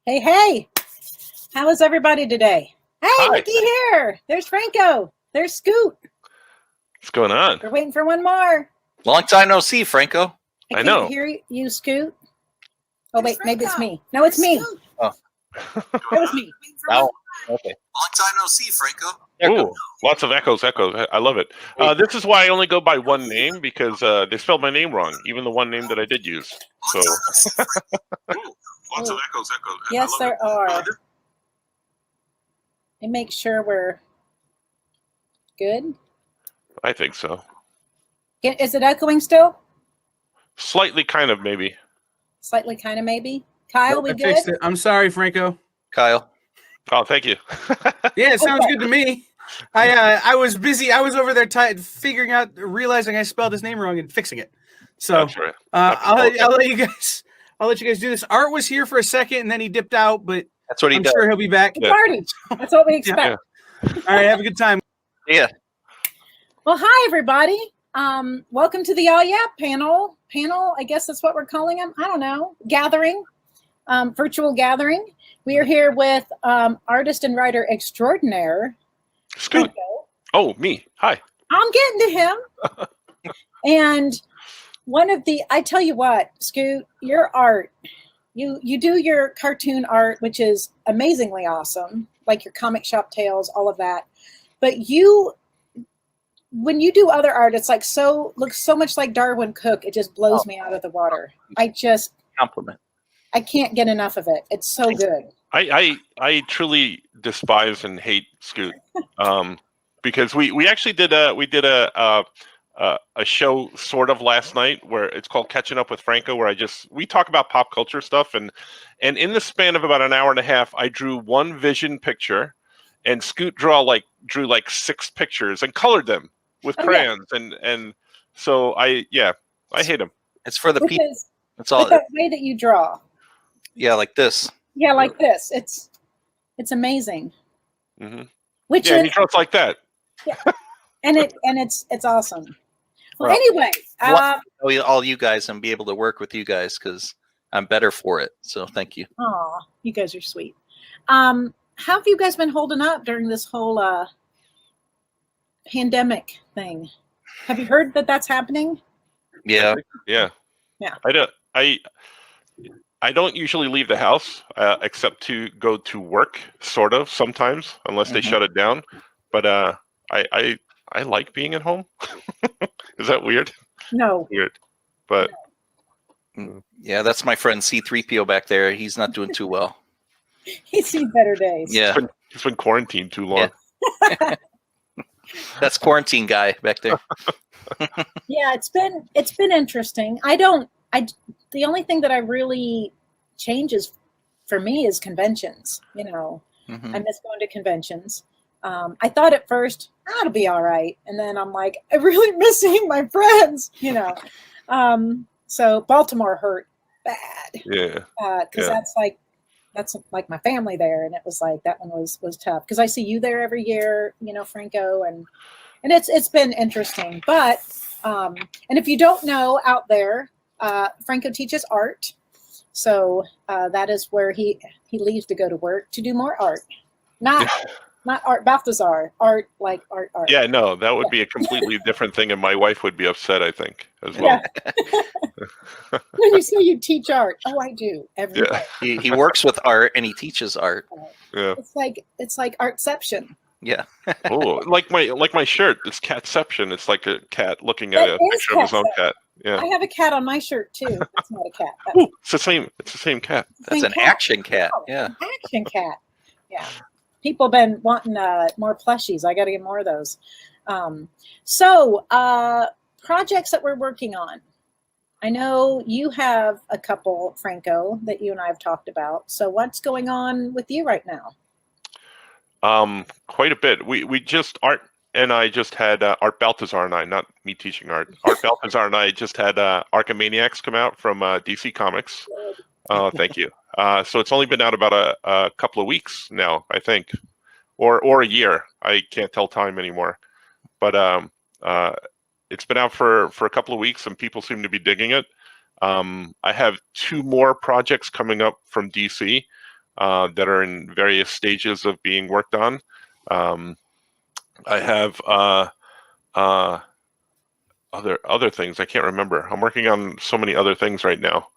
Hey, hey. How is everybody today? Hey, Hi. looky here. There's Franco. There's Scoot. What's going on? We're waiting for one more. Long time no see, Franco. I know. Can't hear you, Scoot. Oh, wait, maybe it's me. No, it's me. Oh. That was me. Oh, okay. Long time no see, Franco. Ooh, lots of echoes. I love it. This is why I only go by one name, because they spelled my name wrong, even the one name that I did use. So, Lots of echoes. Yes, there are. And make sure we're good. I think so. Is it echoing still? Slightly, kind of, maybe. Slightly, kind of, maybe. Kyle, we I good? fixed it. I'm sorry, Franco. Kyle. Oh, thank you. Yeah, it sounds Okay. good to me. I was busy. I was over there figuring out, realizing I spelled his name wrong and fixing it. So That's right. I'll let you guys. I'll let you guys do this. Art was here for a second and then he dipped out, but That's what he I'm does. sure he'll be back. It's party. That's what we expect. All right, have a good time. Yeah. Well, hi, everybody. Welcome to the All Yap panel. I guess that's what we're calling them. I don't know. Gathering, virtual gathering. We are here with artist and writer extraordinaire. Scoot. Oh, me. Hi. I'm getting to him. And I tell you what, Scoot, your art, you do your cartoon art, which is amazingly awesome, like your comic shop tales, all of that. But when you do other art, it's like looks so much like Darwin Cook. It just blows me out of the water. Compliment. I can't get enough of it. It's so good. I truly despise and hate Scoot, because we actually did a show sort of last night where it's called Catching Up with Franco, where we talk about pop culture stuff, and in the span of about an hour and a half, I drew one vision picture, and Scoot drew like 6 pictures and colored them with crayons, and so I hate him. It's for the people. That's all. With that way that you draw. Yeah, like this. Yeah, like this. It's amazing. Mm-hmm. Which he is draws like that. yeah. and it's awesome. Well, anyway, all you guys and be able to work with you guys because I'm better for it. So thank you. Oh, you guys are sweet. How have you guys been holding up during this whole pandemic thing? Have you heard that that's happening? Yeah. Yeah. I don't usually leave the house except to go to work, sort of, sometimes, unless they shut it down. But I like being at home. Is that weird? No. Weird. But yeah, that's my friend C3PO back there. He's not doing too well. He's seen better days. Yeah. He's been quarantined too long. Yeah. That's quarantine guy back there. Yeah, it's been interesting. The only thing that I really changes for me is conventions. I miss going to conventions. I thought at first it'll be all right, and then I'm like, I really miss seeing my friends. So Baltimore hurt bad. Yeah. Because that's like my family there, and it was like that one was tough because I see you there every year, Franco, and it's been interesting. But and if you don't know out there, Franco teaches art, so that is where he leaves to go to work to do more art, not art Baltazar, art like art. Yeah, no, that would be a completely different thing, and my wife would be upset, I think, as well. Yeah. When you say you teach art, oh, I do every day. He works with art and he teaches art. Yeah, it's like artception. Yeah. Oh, like my shirt. It's catception. It's like a cat looking at a picture of his own cat. Yeah. I have a cat on my shirt too. That's not a cat. Ooh, it's the same. It's the same cat. That's an action cat. Oh, Yeah. An action cat. Yeah. People have been wanting more plushies. I got to get more of those. So projects that we're working on. I know you have a couple, Franco, that you and I have talked about. So what's going on with you right now? Quite a bit. We just Art and I just had Art Baltazar and I, not me teaching art. Art Baltazar and I just had Archimaniacs come out from DC Comics. Oh, thank you. So it's only been out about a couple of weeks now, I think, or a year. I can't tell time anymore. But it's been out for a couple of weeks, and people seem to be digging it. I have 2 more projects coming up from DC that are in various stages of being worked on. I have other things I can't remember. I'm working on so many other things right now.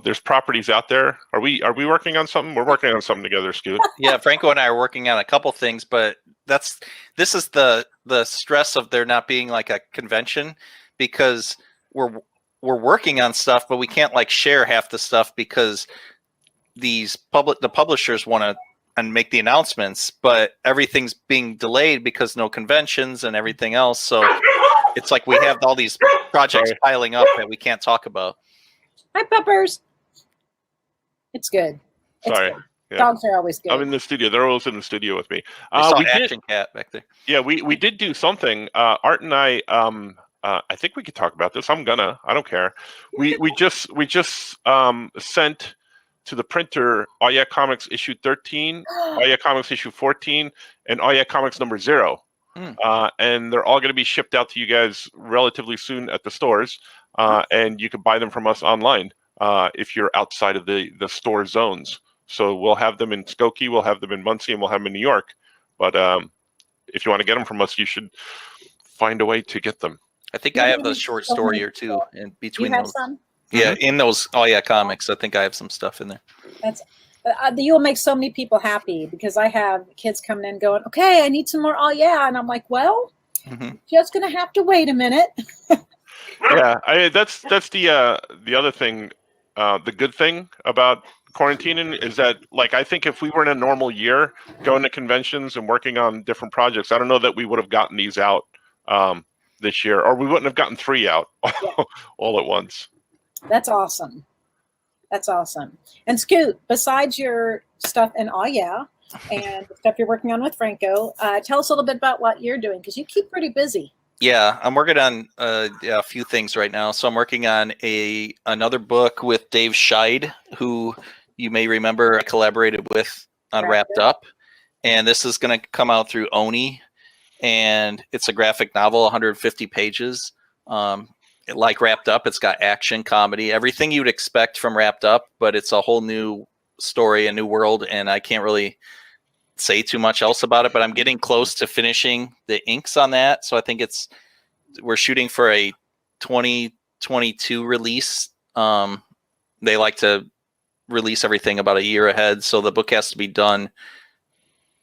There's properties out there. Are we working on something? We're working on something together, Scoot. Yeah, Franco and I are working on a couple things, but this is the stress of there not being like a convention, because we're working on stuff, but we can't like share half the stuff because the publishers want to and make the announcements, but everything's being delayed because no conventions and everything else. So it's like we have all these projects piling up that we can't talk about. Hi, puppers. It's good. It's Sorry. good. Yeah. Dogs are always good. I'm in the studio. They're always in the studio with me. We saw we Action Cat back there. Yeah, we did do something. Art and I think we could talk about this. I don't care. We just sent to the printer Oh Yeah Comics issue 13, Oh Yeah Comics issue 14, and Oh Yeah Comics number 0. And they're all going to be shipped out to you guys relatively soon at the stores. And you can buy them from us online if you're outside of the store zones. So we'll have them in Skokie, we'll have them in Muncie, and we'll have them in New York. But if you want to get them from us, you should find a way to get them. I think I have a short story or two in between You have those. some? Yeah, in those Oh Yeah Comics, I think I have some stuff in there. That's you'll make so many people happy, because I have kids coming in going, okay, I need some more Oh Yeah, and I'm like, well, just gonna have to wait a minute. Yeah, that's the other thing. The good thing about quarantining is that, like, I think if we were in a normal year going to conventions and working on different projects, I don't know that we would have gotten these out this year, or we wouldn't have gotten 3 out all at once. That's awesome. That's awesome. And Scoot, besides your stuff in Oh Yeah and the stuff you're working on with Franco, tell us a little bit about what you're doing, because you keep pretty busy. Yeah, I'm working on a few things right now. So I'm working on another book with Dave Scheid, who you may remember I collaborated with on Wrapped Up. And this is going to come out through Oni. And it's a graphic novel, 150 pages. Like Wrapped Up, it's got action, comedy, everything you'd expect from Wrapped Up, but it's a whole new story, a new world, and I can't really say too much else about it, but I'm getting close to finishing the inks on that. So I think we're shooting for a 2022 release. They like to release everything about a year ahead, so the book has to be done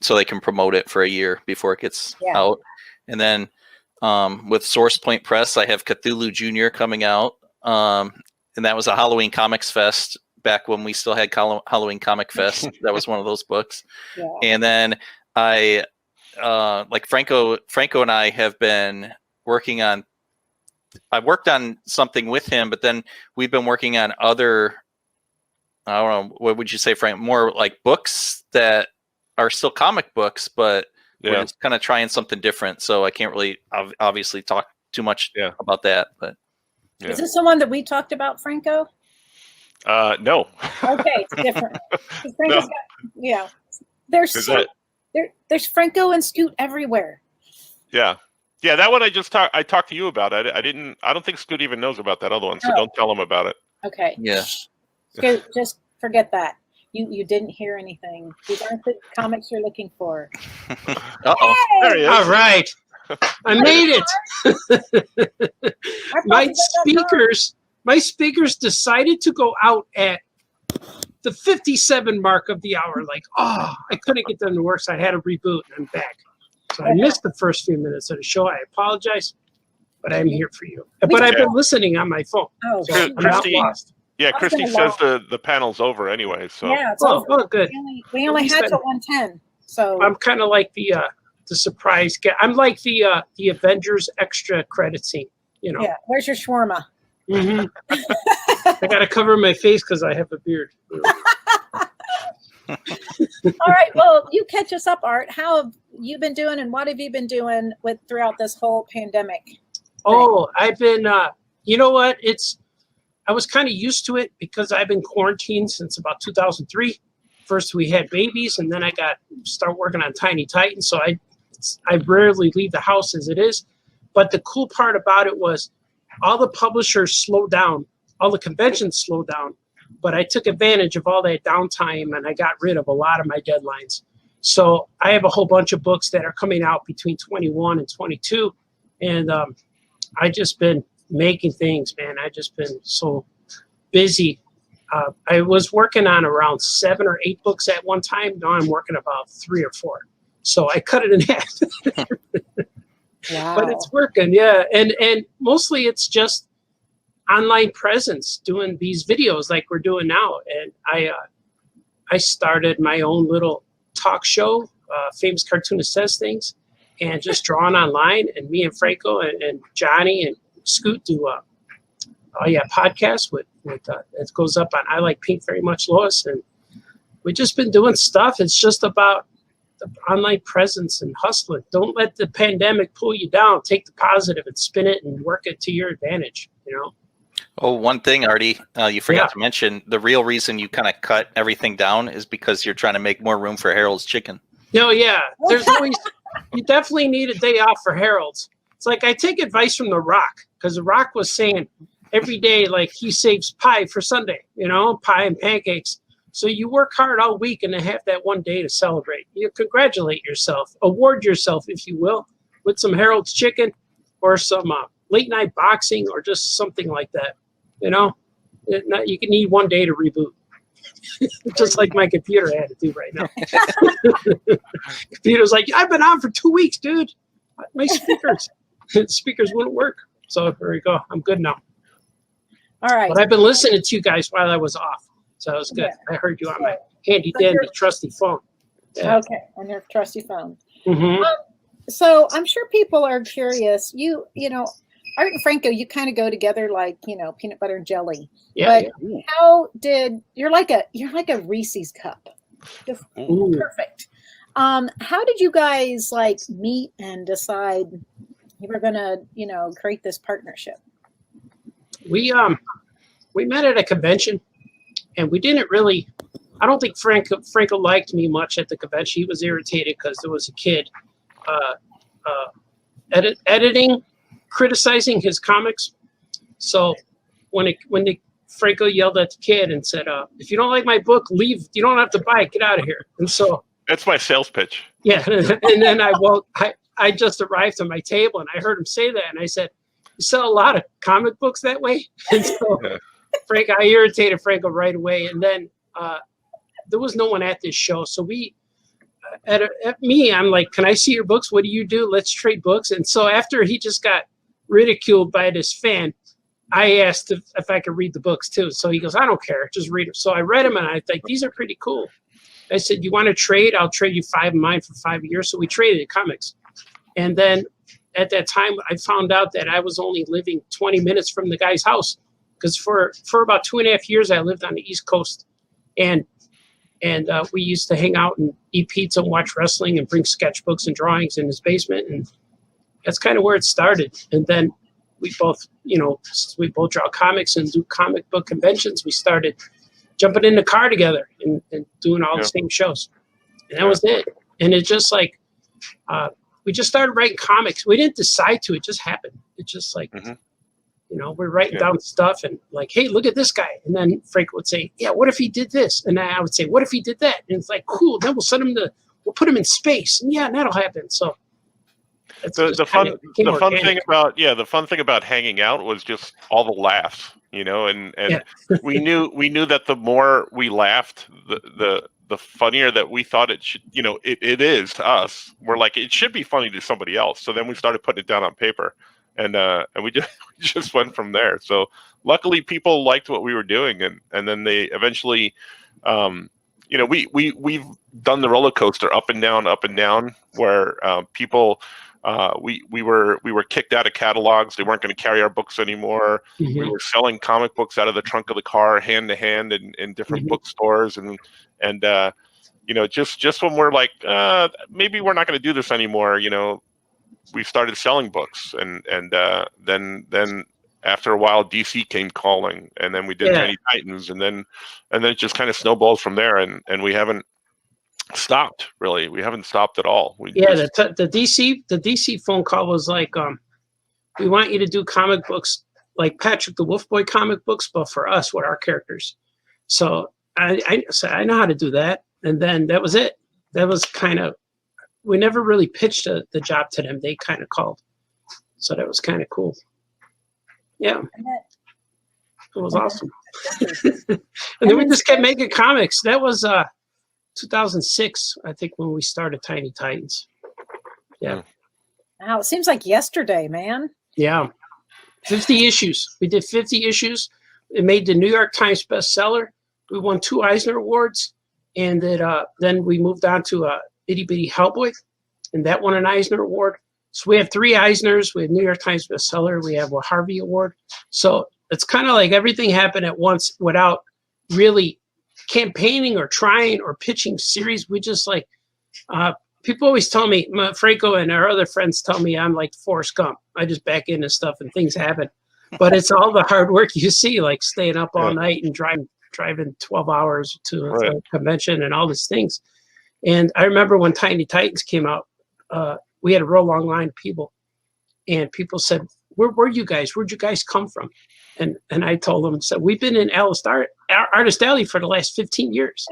so they can promote it for a year before it gets out. And then with Source Point Press, I have Cthulhu Jr. coming out. And that was a Halloween Comics Fest back when we still had Halloween Comic Fest. That was one of those books. Yeah. And then I, like Franco and I have been working on, I worked on something with him, but then we've been working on other, I don't know, what would you say, Frank? More like books that are still comic books, but we're just kind of trying something different. So I can't really obviously talk too much about that. But is this the one that we talked about, Franco? No. Okay, it's different. Franco's got, there's Franco and Scoot everywhere. Yeah, that one I talked to you about. I don't think Scoot even knows about that other one, so don't tell him about it. Okay. Yeah. Scoot, just forget that. You didn't hear anything. These aren't the comics you're looking for. Uh-oh. Hey! There he is. All right. I made it. My speakers decided to go out at the 57 mark of the hour. Like, I couldn't get them to work, so I had to reboot, and I'm back. So I missed the first few minutes of the show. I apologize, but I'm here for you. But I've been listening on my phone. Oh, so I'm not lost. Yeah, Christy says the panel's over anyway. So yeah, it's over. Oh, good. We only had till 1:10. So I'm kind of like the surprise guy. I'm like the Avengers extra credit scene. You know. Yeah. Where's your shawarma? Mm-hmm. I got to cover my face because I have a beard. All right. Well, you catch us up, Art. How have you been doing, and what have you been doing throughout this whole pandemic thing? Oh, I've been. You know what? I was kind of used to it because I've been quarantined since about 2003. First, we had babies, and then I start working on Tiny Titans. So I rarely leave the house as it is. But the cool part about it was all the publishers slowed down all the conventions slowed down. But I took advantage of all that downtime and I got rid of a lot of my deadlines. So I have a whole bunch of books that are coming out between 21 and 22. And I just been making things, man. I just been so busy. I was working on around 7 or 8 books at one time. Now I'm working about 3 or 4. So I cut it in half. Wow. But it's working, yeah. And mostly it's just online presence, doing these videos like we're doing now. And I started my own little talk show, Famous Cartoonist Says Things, and just drawing online. And me and Franco and Johnny and Scoot do podcast with it goes up on I Like Pink Very Much, Lois, and we've just been doing stuff. It's just about the online presence and hustling. Don't let the pandemic pull you down. Take the positive and spin it and work it to your advantage, you know. Oh, one thing, Artie, you forgot to mention, the real reason you kind of cut everything down is because you're trying to make more room for Harold's Chicken. No, yeah. There's always, you definitely need a day off for Harold's. It's like I take advice from The Rock, because The Rock was saying every day, like, he saves pie for Sunday, you know, pie and pancakes. So you work hard all week and then have that one day to celebrate. You congratulate yourself, award yourself, if you will, with some Harold's Chicken or some late night boxing or just something like that. You know, you can need one day to reboot, just like my computer had to do right now. Computer's like, I've been on for 2 weeks, dude. My speakers wouldn't work. So there we go. I'm good now. All right. But I've been listening to you guys while I was off. So it was good. Yeah. I heard you on my handy dandy trusty phone. Yeah. Okay, on your trusty phone. Mm-hmm. So I'm sure people are curious. You know, Art and Franco, you kind of go together like, you know, peanut butter and jelly. Yeah. But how did you're like a Reese's cup? Just perfect. How did you guys like meet and decide you were gonna, you know, create this partnership? We met at a convention, and we didn't really. I don't think Franco liked me much at the convention. He was irritated because there was a kid editing, criticizing his comics. So when Franco yelled at the kid and said, "If you don't like my book, leave. You don't have to buy it. Get out of here." And so that's my sales pitch. Yeah, and then I just arrived on my table and I heard him say that, and I said, "You sell a lot of comic books that way?" And so I irritated Franco right away, and then there was no one at this show, so we. At me, I'm like, "Can I see your books? What do you do? Let's trade books." And so after he just got ridiculed by this fan, I asked if I could read the books too. So he goes, "I don't care, just read them." So I read them and I think these are pretty cool. I said, "You want to trade? I'll trade you 5 of mine for 5 years." So we traded comics. And then at that time, I found out that I was only living 20 minutes from the guy's house, because for about 2.5 years, I lived on the East Coast. And we used to hang out and eat pizza and watch wrestling and bring sketchbooks and drawings in his basement. And that's kind of where it started. And then we both draw comics and do comic book conventions. We started jumping in the car together and doing all the same shows. And that was it. And it just like, we just started writing comics. We didn't decide to, it just happened. It just like, you know, we're writing down stuff and like, "Hey, look at this guy." And then Frank would say, "Yeah, what if he did this?" And I would say, "What if he did that?" And it's like, "Cool, then we'll put him in space." And yeah, that'll happen. So the fun thing about hanging out was just all the laughs, you know, and we knew that the more we laughed, the funnier that we thought it should, you know, it is to us. We're like, it should be funny to somebody else. So then we started putting it down on paper, and we just went from there. So luckily people liked what we were doing, and then they eventually, you know, we've done the roller coaster up and down, where people. We were kicked out of catalogs. They weren't going to carry our books anymore. Mm-hmm. We were selling comic books out of the trunk of the car, hand to hand, in different bookstores, and you know, just when we're like, maybe we're not going to do this anymore, you know, we started selling books, and then after a while, DC came calling, and then we did Tiny Titans, and then it just kind of snowballs from there, and we haven't stopped, really. We haven't stopped at all. The DC phone call was like, "We want you to do comic books like Patrick the Wolf Boy comic books, but for us with our characters. So I said, I know how to do that. And then that was it. That was kind of, we never really pitched the job to them. They kind of called. So that was kind of cool. Yeah. It was awesome. And then we just kept making comics. That was 2006, I think, when we started Tiny Titans. Yeah. Wow, it seems like yesterday, man. Yeah. 50 issues. We did 50 issues. It made the New York Times bestseller. We won 2 Eisner Awards. And then we moved on to Itty Bitty Hellboy, and that won an Eisner Award. So we have 3 Eisners. We have New York Times bestseller. We have a Harvey Award. So it's kind of like everything happened at once without really campaigning or trying or pitching series. We just like, people always tell me, Franco and our other friends tell me I'm like Forrest Gump. I just back into stuff and things happen. But it's all the hard work you see, like staying up all night and driving 12 hours to a convention and all these things. And I remember when Tiny Titans came out, we had a real long line of people. And people said, where you guys? Where'd you guys come from? And I told them, so we've been in Artist Alley for the last 15 years.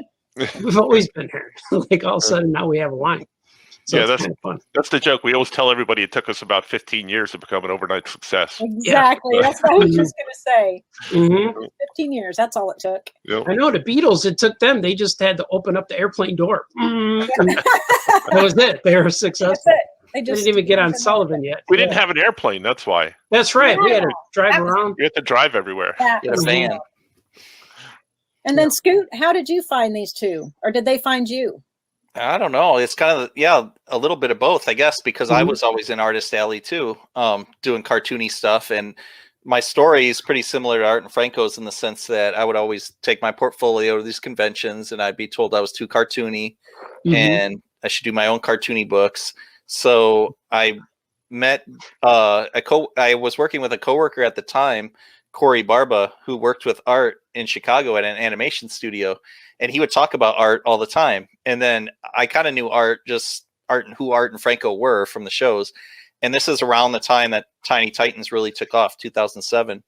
We've always been here. Like all of a sudden now we have a line. So yeah, that's kind of fun. That's the joke. We always tell everybody it took us about 15 years to become an overnight success. Exactly. Yeah. That's what I was just going to say. Mm-hmm. 15 years. That's all it took. Yep. I know the Beatles, it took them. They just had to open up the airplane door. That was it. They were successful. That's it. They Didn't even get on Sullivan yet. We didn't have an airplane. That's why. That's right. We had to drive around. We had to drive everywhere. That Yeah, was van. cool. And then Scoot, how did you find these two? Or did they find you? I don't know. It's kind of, a little bit of both, I guess, because I was always in Artist Alley too, doing cartoony stuff. And my story is pretty similar to Art and Franco's in the sense that I would always take my portfolio to these conventions and I'd be told I was too cartoony and I should do my own cartoony books. So I met I was working with a coworker at the time, Corey Barba, who worked with Art in Chicago at an animation studio, and he would talk about Art all the time. And then I kind of knew Art and Art and Franco were from the shows. And this is around the time that Tiny Titans really took off, 2007.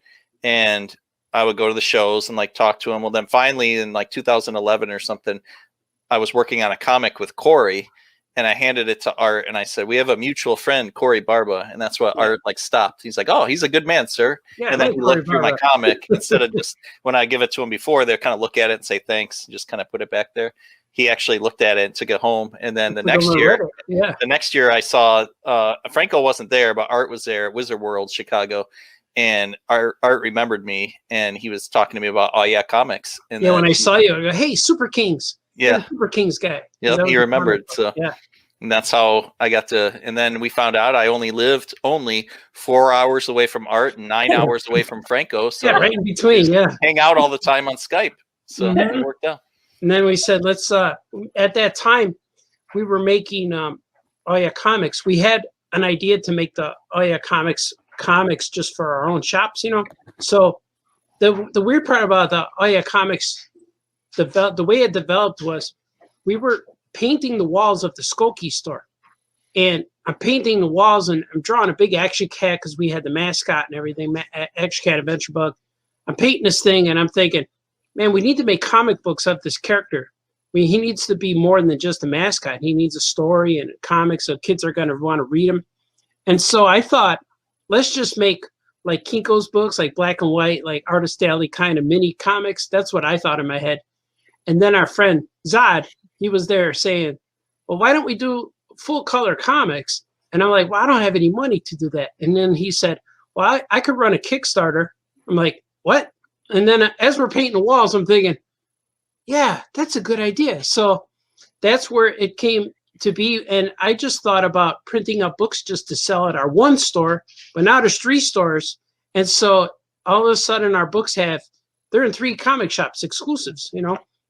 And I would go to the shows and like talk to him. Well, then finally in like 2011 or something, I was working on a comic with Corey. And I handed it to Art and I said, we have a mutual friend, Corey Barba. And that's what Art like stopped. He's like, oh, he's a good man, sir. Yeah, and then he looked through my comic instead of just when I give it to him before, they'll kind of look at it and say, thanks, and just kind of put it back there. He actually looked at it and took it home. And then the next year I saw Franco wasn't there, but Art was there at Wizard World, Chicago. And Art remembered me and he was talking to me about, oh yeah, comics. And when I saw you, I go, hey, Super Kings. Yeah. Super Kings guy. Yeah, he remembered. So yeah. And that's how I got to, and then we found out I lived 4 hours away from Art and 9 hours away from Franco. So yeah, right in between, hang out all the time on Skype. So it worked out. And then we said, let's, at that time, we were making comics. We had an idea to make the comics just for our own shops, So the weird part about the comics, the way it developed was we were painting the walls of the Skokie store. And I'm painting the walls and I'm drawing a big action cat because we had the mascot and everything, Action Cat Adventure Bug. I'm painting this thing and I'm thinking, man, we need to make comic books of this character. I mean, he needs to be more than just a mascot. He needs a story and comics so kids are going to want to read them. And so I thought, let's just make like Kinko's books, like black and white, like Artist Alley kind of mini comics. That's what I thought in my head. And then our friend Zod, he was there saying, well, why don't we do full color comics? And I'm like, well, I don't have any money to do that. And then he said, well, I could run a Kickstarter. I'm like, what? And then as we're painting the walls, I'm thinking, yeah, that's a good idea. So that's where it came to be. And I just thought about printing up books just to sell at our one store, but now there's 3 stores. And so all of a sudden our books they're in 3 comic shops, exclusives,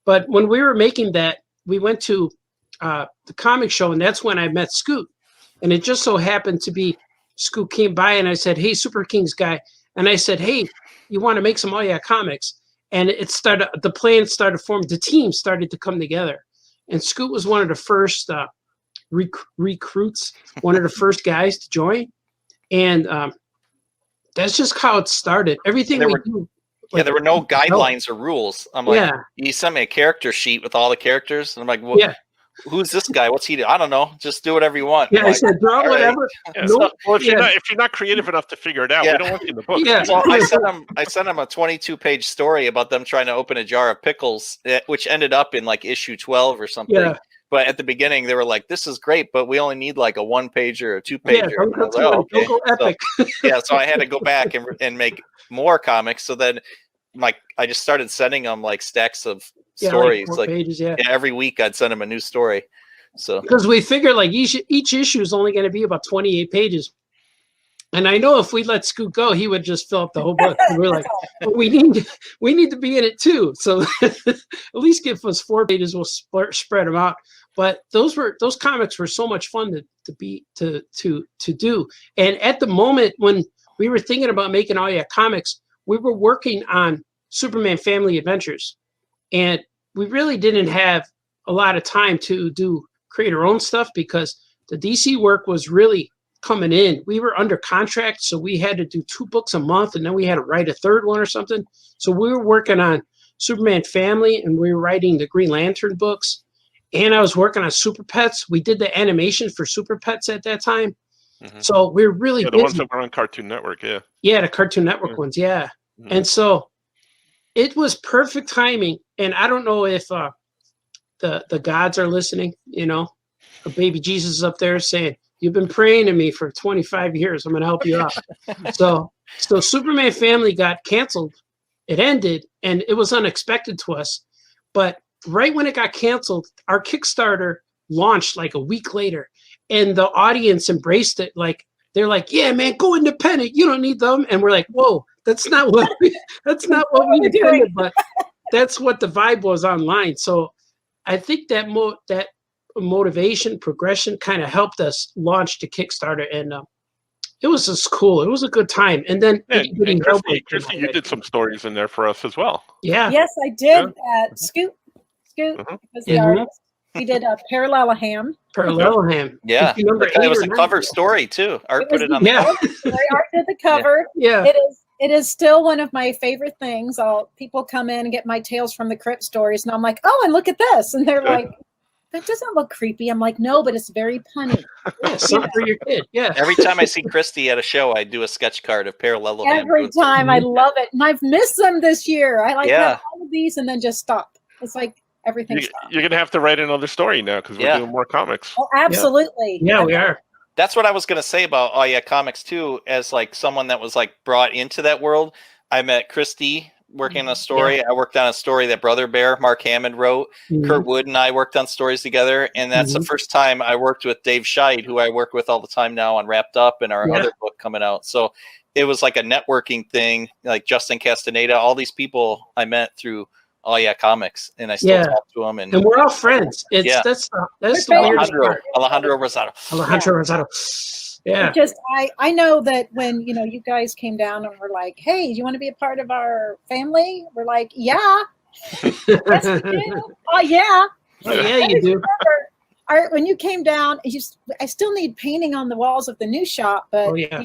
But when we were making that, we went to the comic show, and that's when I met Scoot. And it just so happened to be Scoot came by, and I said, hey, Super Kings guy. And I said, hey, you want to make some comics? And the plan started forming, the team started to come together. And Scoot was one of the first recruits, one of the first guys to join. And That's just how it started. Everything There we were- do. Yeah, there were no guidelines or rules. I'm like, Yeah. you sent me a character sheet with all the characters, and I'm like, well, Yeah. who's this guy? What's he do? I don't know. Just do whatever you want. Yeah, I'm I like, said draw all right. whatever. Yeah. No, Well, if yeah, you're not creative enough to figure it out, Yeah. we don't want you in the book. yeah. Well, I sent him a 22-page story about them trying to open a jar of pickles, which ended up in like issue 12 or something. Yeah. But at the beginning, they were like, "This is great, but we only need like a 1-pager or a 2-pager." Yeah, don't And I go was too like, much. "Oh, okay." Don't go epic. So I had to go back and make more comics. So then, I just started sending them like stacks of Yeah, stories. like 4 Like pages, yeah. every week, I'd send them a new story. So Because we figured like each issue is only going to be about 28 pages. And I know if we let Scoot go, he would just fill up the whole book. And we're like, well, we need to be in it too. So at least give us 4 pages. We'll spread them out. But those comics were so much fun to do. And at the moment when we were thinking about making All Yeah Comics, we were working on Superman Family Adventures, and we really didn't have a lot of time to create our own stuff because the DC work was really coming in. We were under contract, so we had to do 2 books a month, and then we had to write a 3rd one or something. So we were working on Superman Family, and we were writing the Green Lantern books, and I was working on Super Pets. We did the animation for Super Pets at that time. Mhm. So we were really Yeah, the busy. ones that were on Cartoon Network. Yeah. Yeah, the Cartoon Network Yeah. ones, yeah. Mhm. And so it was perfect timing. And I don't know if the gods are listening, a baby Jesus is up there saying, you've been praying to me for 25 years. I'm going to help you out. So Superman Family got canceled. It ended, and it was unexpected to us. But right when it got canceled, our Kickstarter launched like a week later, and the audience embraced it. Like, they're like, yeah, man, go independent. You don't need them. And we're like, whoa, that's not what we intended, but that's what the vibe was online. So I think that that motivation, progression kind of helped us launch the Kickstarter. And it was just cool. It was a good time. And then And Hellboy came Christy, out you that did year. some stories in there for us as well. Yeah. Yes, I did. Scoot Mhm. was the Mhm. artist. He did a Parallelogram. Parallelogram. yeah, If you remember it was 8 a or 9 cover years. story too. Art It put was it the on the Yeah. Art did the cover. Yeah. It is still one of my favorite things. People come in and get my Tales from the Crypt stories, and I'm like, oh, and look at this, and they're Yeah. like, that doesn't look creepy. I'm like, no, but it's very punny. Yeah, something for your kid. Yeah. Every time I see Christy at a show, I do a sketch card of Parallelogram. Every time, I love it, and I've missed them this year. I Yeah. have all of these, and then just stop. It's like everything stopped. You're gonna have to write another story now because we're Yeah. doing more comics. Oh, absolutely. Yeah, we are. That's what I was going to say about Oh Yeah Comics too. As like someone that was like brought into that world, I met Christy working on a story. I worked on a story that Brother Bear, Mark Hammond, wrote. Mhm. Kurt Wood and I worked on stories together, and that's the first time I worked with Dave Scheid, who I work with all the time now on Wrapped Up and our Yeah. other book coming out. So it was like a networking thing, like Justin Castaneda, all these people I met through Oh Yeah Comics, and I still Yeah. talk to them. And And we're all friends. It's Yeah. that's the weirdest Alejandro part. Rosado. Alejandro Rosado. Yeah. It just I know that when you guys came down and were like, hey, do you want to be a part of our family? We're like, yeah. Yes, we do. Oh yeah. Oh, yeah, you do. Remember, when you came down, I still need painting on the walls of the new shop, but Oh, yeah.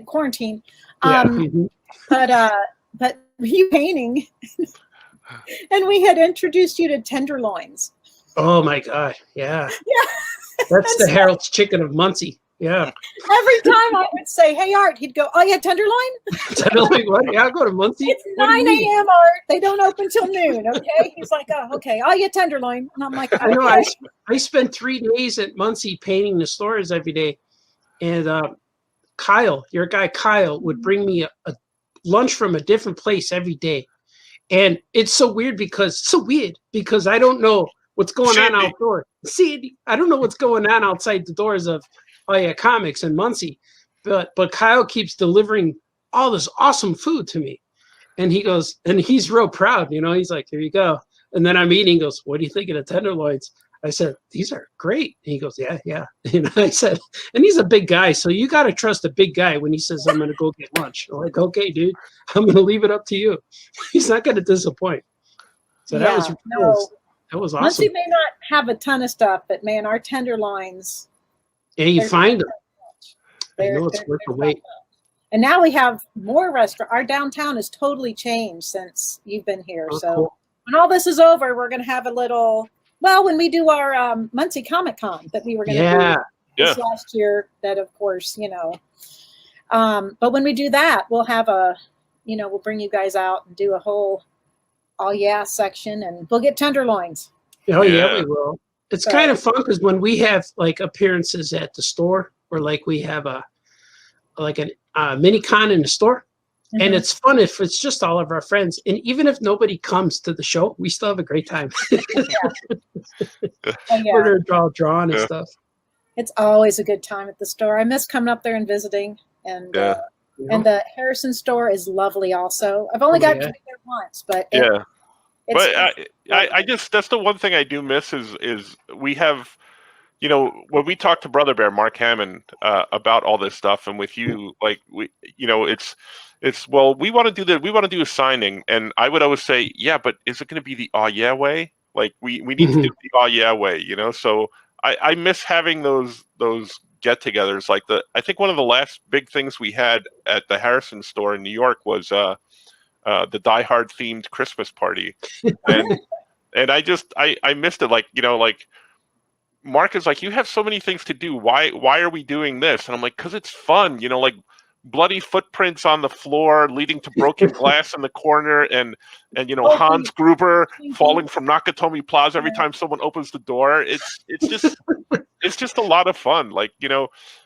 quarantine. Yeah. But you painting, and we had introduced you to tenderloins. Oh my God. Yeah. Yeah. That's the Harold's Chicken of Muncie. Yeah. Every time I would say, "Hey, Art," he'd go, "Oh yeah, tenderloin." Totally. What? Yeah, I'll go to Muncie. It's What do you 9 mean? a.m. Art. They don't open till noon. Okay. He's like, "Oh, okay. Oh yeah, tenderloin." And I'm like, I know. "Okay." I spent 3 days at Muncie painting the stores every day, and Kyle, your guy Kyle, would bring me a lunch from a different place every day, and it's so weird because I don't know what's going on Sandy. outdoors. See, I don't know what's going on outside the doors of Oh Yeah Comics in Muncie, but Kyle keeps delivering all this awesome food to me, and he goes, and he's real proud, he's like, here you go. And then I'm eating. He goes, what do you think of the tenderloins? I said, these are great. And he goes, yeah. I said, and he's a big guy, so you got to trust a big guy when he says, I'm going to go get lunch. I'm like, okay, dude, I'm going to leave it up to you. He's not going to disappoint. So that was awesome. Muncie may not have a ton of stuff, but man, our tenderloins. Yeah, you they're- find them. I They're, know it's they're- worth the they're wait. top notch. And now we have more restaurants. Our downtown has totally changed since you've been here. Oh, So cool. when all this is over, we're going to have a little, well, when we do our Muncie Comic Con that we were going to Yeah. do this last year, that of course, but when we do that, we'll have we'll bring you guys out and do a whole section, and we'll get tenderloins. Oh yeah, Yeah. we will. It's So- kind of fun because when we have like appearances at the store, or like we have a mini con in the store, and it's fun if it's just all of our friends, and even if nobody comes to the show, we still have a great time. We're gonna draw and stuff. It's always a good time at the store. I miss coming up there and visiting, and and the Harrison store is lovely. Also, I've only got to be there once, but I just, that's the one thing I do miss is we have, when we talk to Brother Bear, Mark Hammond, about all this stuff, and with you, like it's well, we want to do a signing, and I would always say, yeah, but is it going to be the yeah way? Like we need to do the yeah way, So I miss having those get-togethers. Like I think one of the last big things we had at the Harrison store in New York was the Die Hard themed Christmas party, and I missed it. Like Mark is like, you have so many things to do. Why are we doing this? And I'm like, because it's fun. Like bloody footprints on the floor leading to broken glass in the corner, and Hans Gruber falling from Nakatomi Plaza every time someone opens the door. It's just a lot of fun. Like,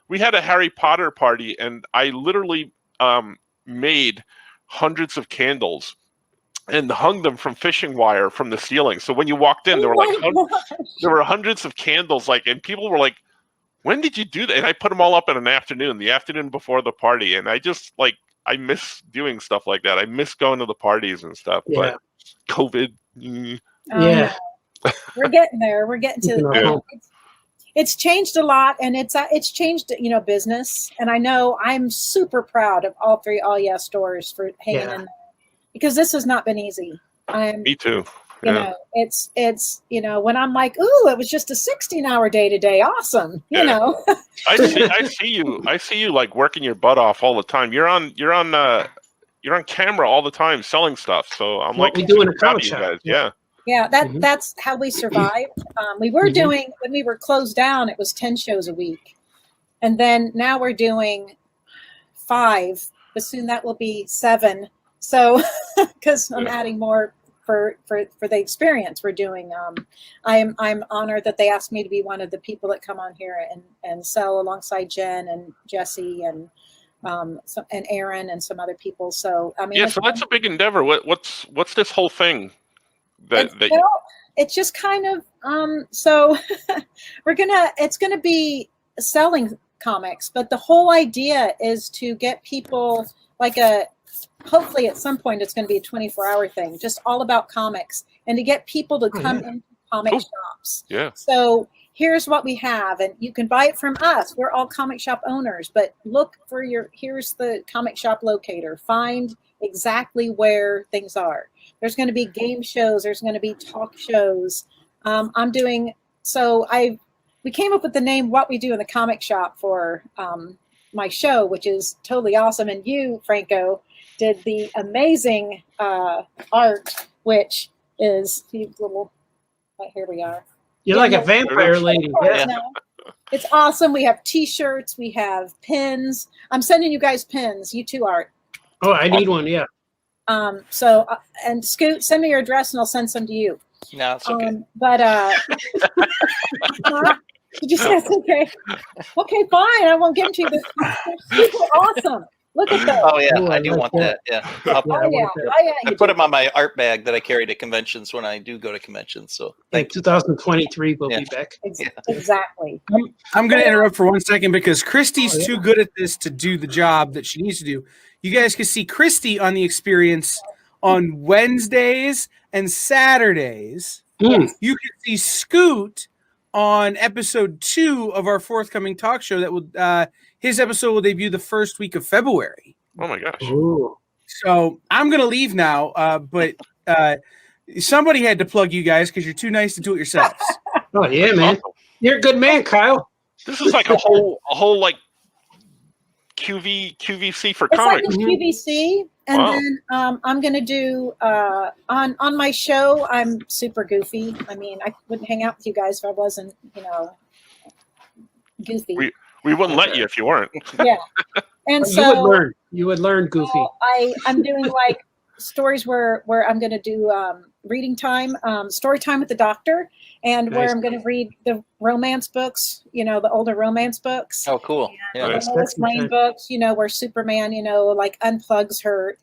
we had a Harry Potter party, and I literally made hundreds of candles and hung them from fishing wire from the ceiling. So when you walked in, there were hundreds of candles, and people were like, when did you do that? And I put them all up in the afternoon before the party. And I just I miss doing stuff like that. I miss going to the parties and stuff, but COVID. Yeah. We're getting there. We're getting to it's changed a lot, and it's changed, business. And I know I'm super proud of all three stores for hanging in there, because this has not been easy. Me too. It's when I'm like, ooh, it was just a 16-hour day today. Awesome. I see you like working your butt off all the time. You're on camera all the time selling stuff. So I'm what we do in a comic you shop. guys. Yeah. Yeah, that's how we survived. We were doing, when we were closed down, it was 10 shows a week. And then now we're doing 5, but soon that will be 7. So, because I'm adding more for the experience we're doing. I'm honored that they asked me to be one of the people that come on here and sell alongside Jen and Jesse and Aaron and some other people. So, I mean, so that's a big endeavor. What's this whole thing? It's just kind of so it's gonna be selling comics, but the whole idea is to get people hopefully at some point it's going to be a 24-hour thing, just all about comics, and to get people to come into comic shops. Yeah. So here's what we have, and you can buy it from us. We're all comic shop owners, but look for here's the comic shop locator. Find exactly where things are. There's going to be game shows. There's going to be talk shows. We came up with the name What We Do in the Comic Shop for my show, which is totally awesome. And you, Franco, did the amazing art, which is little, here we are. You're like a vampire lady. Yeah. It's awesome. We have t-shirts. We have pins. I'm sending you guys pins. You too, Art. Oh, I need one. Yeah. And Scoot, send me your address and I'll send some to you. No, it's okay. Did you say that's okay? Okay, fine. I won't give them to you. They're super awesome. Look at those. Oh yeah, I do want that. Yeah. I put them on my art bag that I carry to conventions when I do go to conventions. So in 2023 we'll be back. Exactly. I'm going to interrupt for 1 second because Christy's too good at this to do the job that she needs to do. You guys can see Christy on the Experience on Wednesdays and Saturdays. You can see Scoot on episode 2 of our forthcoming talk show. That will his episode will debut the first week of February. Oh my gosh! Ooh. So I'm gonna leave now, but somebody had to plug you guys because you're too nice to do it yourselves. Oh yeah, man! You're a good man, Kyle. This is like a whole like QVC for It's like comics. a QVC, and Wow. then I'm gonna do on my show. I'm super goofy. I mean, I wouldn't hang out with you guys if I wasn't, goofy. We wouldn't let you if you weren't. Yeah, and You would so learn. You would learn goofy. I'm doing like stories where I'm gonna do reading time, story time with the doctor, and where Nice. I'm gonna read the romance books. The older romance books. Oh, cool. Yeah. Nice. The Lois Lane That's books, where Superman, like unplugs her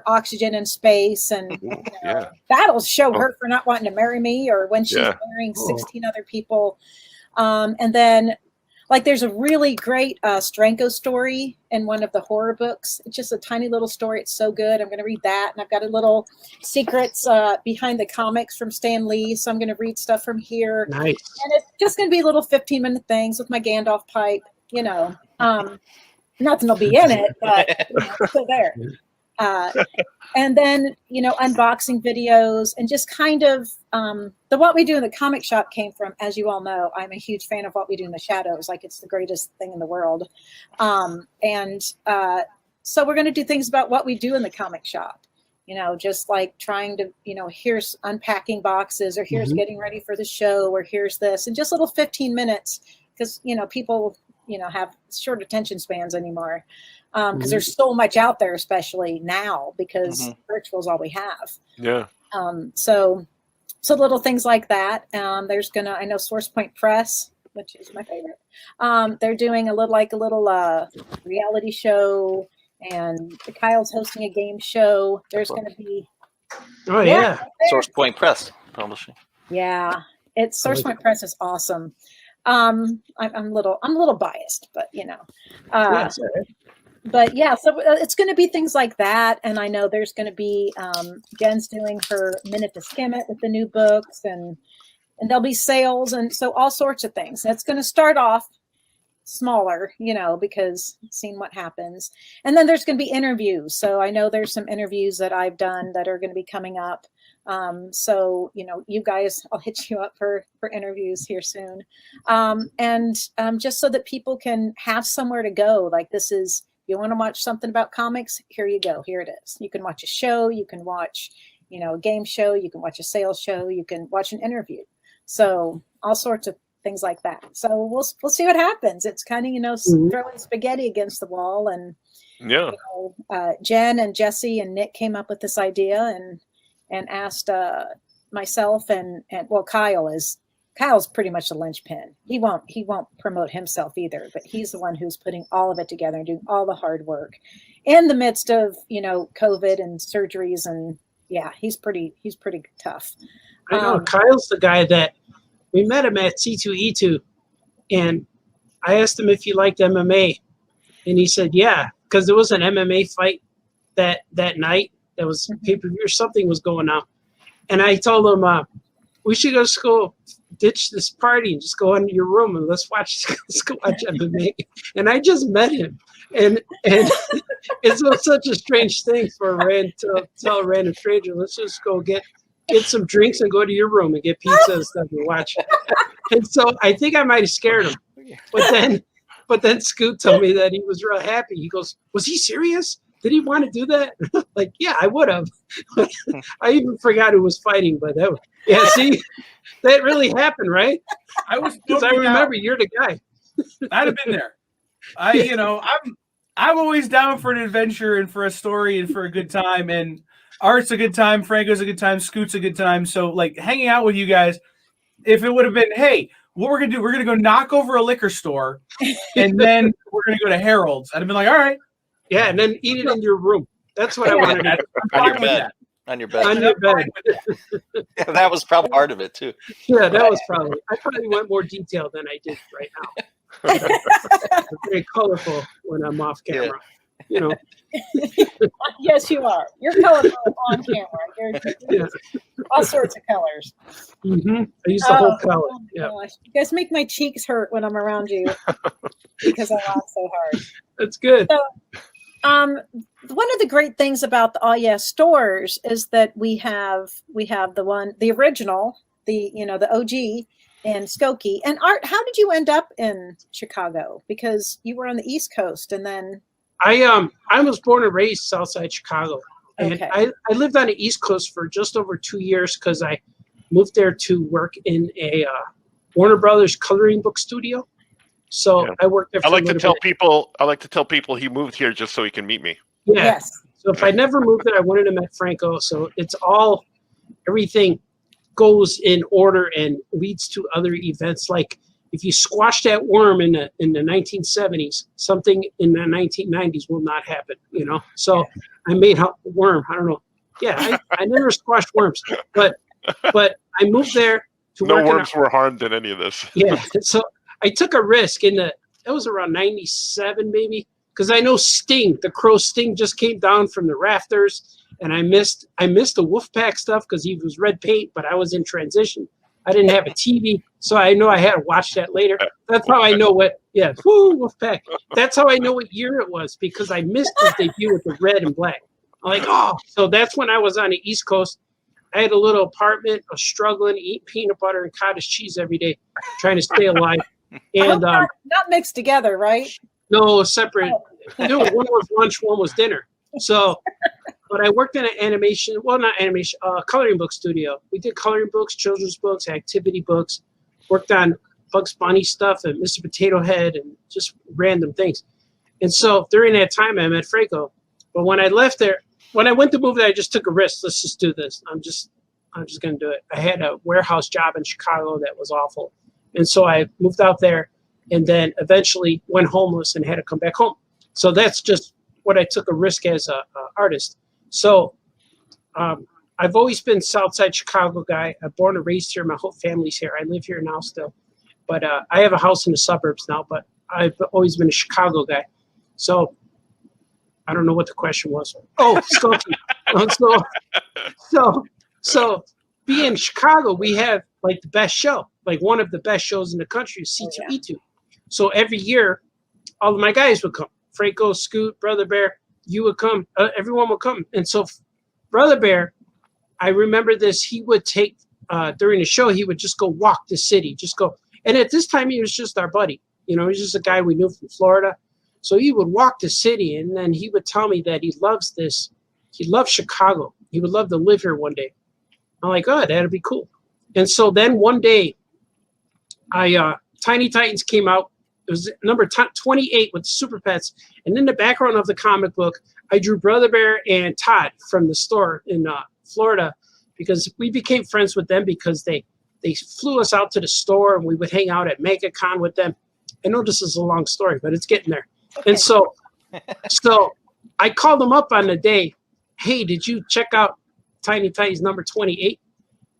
oxygen in space, and Yeah. that'll show Oh. her for not wanting to marry me, or when she's Yeah. marrying Oh. 16 other people. And then, like, there's a really great Franco story in one of the horror books. It's just a tiny little story. It's so good. I'm going to read that, and I've got a little secrets behind the comics from Stan Lee, so I'm going to read stuff from here. Nice. And it's just going to be little 15-minute things with my Gandalf pipe, nothing will be in it, but it's still there. And then, unboxing videos, and just kind of the What We Do in the Comic Shop came from, as you all know, I'm a huge fan of What We Do in the Shadows. Like, it's the greatest thing in the world. So we're going to do things about what we do in the comic shop. Just like trying to, here's unpacking boxes, or here's getting ready for the show, or here's this, and just little 15 minutes, because, people, have short attention spans anymore, because there's so much out there, especially now, because virtual is all we have. Yeah. So little things like that. I know Source Point Press, which is my favorite. They're doing a little reality show, and Kyle's hosting a game show. There's going to be Oh yeah. Source Point Press publishing. Yeah, it's Source Point Press is awesome. I'm a little biased, but Yes. but yeah, so it's going to be things like that. And I know there's going to be Jen's doing her Minute to Skim It with the new books, and there'll be sales, and so all sorts of things. And it's going to start off smaller, because seeing what happens. And then there's going to be interviews. So I know there's some interviews that I've done that are going to be coming up. So, you guys, I'll hit you up for interviews here soon. And just so that people can have somewhere to go. Like, this is, you want to watch something about comics? Here you go. Here it is. You can watch a show. You can watch, a game show. You can watch a sales show. You can watch an interview. So all sorts of things like that. So we'll see what happens. It's kind of, throwing spaghetti against the wall. And Yeah. Jen and Jesse and Nick came up with this idea, and asked myself and Kyle's pretty much the linchpin. He won't promote himself either, but he's the one who's putting all of it together and doing all the hard work in the midst of, COVID and surgeries. And yeah, he's pretty tough. I know Kyle's the guy that we met him at C2E2, and I asked him if he liked MMA, and he said yeah, because there was an MMA fight that night. That was pay-per-view or something was going on. And I told him, we should go to school, ditch this party, and just go into your room and let's go watch MMA. And I just met him. And it's such a strange thing for to tell a random stranger, let's just go get some drinks and go to your room and get pizza and stuff and watch. And so I think I might have scared him. But then Scoot told me that he was real happy. He goes, was he serious? Did he want to do that? Like, yeah, I would have. I even forgot who was fighting, but see, that really happened, right? I was Because I remember you're the guy. I'd have been there. I'm always down for an adventure and for a story and for a good time. And Art's a good time, Franco's a good time, Scoot's a good time. So, like, hanging out with you guys, if it would have been, hey, what we're gonna do, we're gonna go knock over a liquor store, and then we're gonna go to Harold's. I'd have been like, all right. Yeah, and then eat it in your room. That's what I wanted to do. On your bed. On your bed. On your bed. That was probably part of it too. Yeah, that was probably. I probably went more detailed than I did right now. I'm very colorful when I'm off camera. Yeah. Yes, you are. You're colorful on camera. You're all sorts of colors. I use the whole palette. Yeah, gosh. You guys make my cheeks hurt when I'm around you because I laugh so hard. that's good. So, one of the great things about the All Yes stores is that we have the original, the OG in Skokie. And Art, how did you end up in Chicago? Because you were on the East Coast, and then I was born and raised Southside Chicago, and Okay. I lived on the East Coast for just over 2 years because I moved there to work in a Warner Brothers coloring book studio. So Yeah. I worked there for I like a to little tell bit. people. I like to tell people he moved here just so he can meet me. Yeah. Yes. So if I never moved there, I wouldn't have met Franco. So it's all, everything goes in order and leads to other events. Like if you squash that worm in the 1970s, something in the 1990s will not happen, you know? So I made up the worm. I don't know. Yeah, I never squashed worms, but I moved there to No work in a, worms were harmed in any of this. yeah. So I took a risk that was around 97 maybe, because I know Sting, the Crow Sting just came down from the rafters, and I missed the Wolfpack stuff because he was red paint, but I was in transition. I didn't have a TV, so I know I had to watch that later. That's how I know Wolfpack. That's how I know what year it was, because I missed his debut with the red and black. I'm like, oh, so that's when I was on the East Coast. I had a little apartment, I was struggling to eat peanut butter and cottage cheese every day, trying to stay alive. I hope And not mixed together, right? no, separate. No, one was lunch, one was dinner. So, but I worked in an animation, well, not animation, coloring book studio. We did coloring books, children's books, activity books, worked on Bugs Bunny stuff and Mr. Potato Head and just random things. And so during that time, I met Franco. But when I left there, when I went to move there, I just took a risk. Let's just do this. I'm just going to do it. I had a warehouse job in Chicago that was awful. And so I moved out there and then eventually went homeless and had to come back home. So that's just what I took a risk as a artist. So I've always been Southside Chicago guy. I'm born and raised here. My whole family's here. I live here now still. But I have a house in the suburbs now, but I've always been a Chicago guy. So I don't know what the question was. Oh, so being in Chicago, we have like the best show, like one of the best shows in the country, C2E2. So every year, all of my guys would come. Franco, Scoot, Brother Bear, you would come. Everyone would come. And so Brother Bear, I remember this, he would take, during the show, he would just go walk the city, just go. And at this time, he was just our buddy. You know, he was just a guy we knew from Florida. So he would walk the city, and then he would tell me that he loves this. He loves Chicago. He would love to live here one day. I'm like, oh, that'd be cool. And so then one day, Tiny Titans came out. It was number 28 with Super Pets. And in the background of the comic book, I drew Brother Bear and Todd from the store in Florida, because we became friends with them because they flew us out to the store and we would hang out at MegaCon with them. I know this is a long story, but it's getting there. And so I called him up on the day. Hey, did you check out Tiny Titans number 28?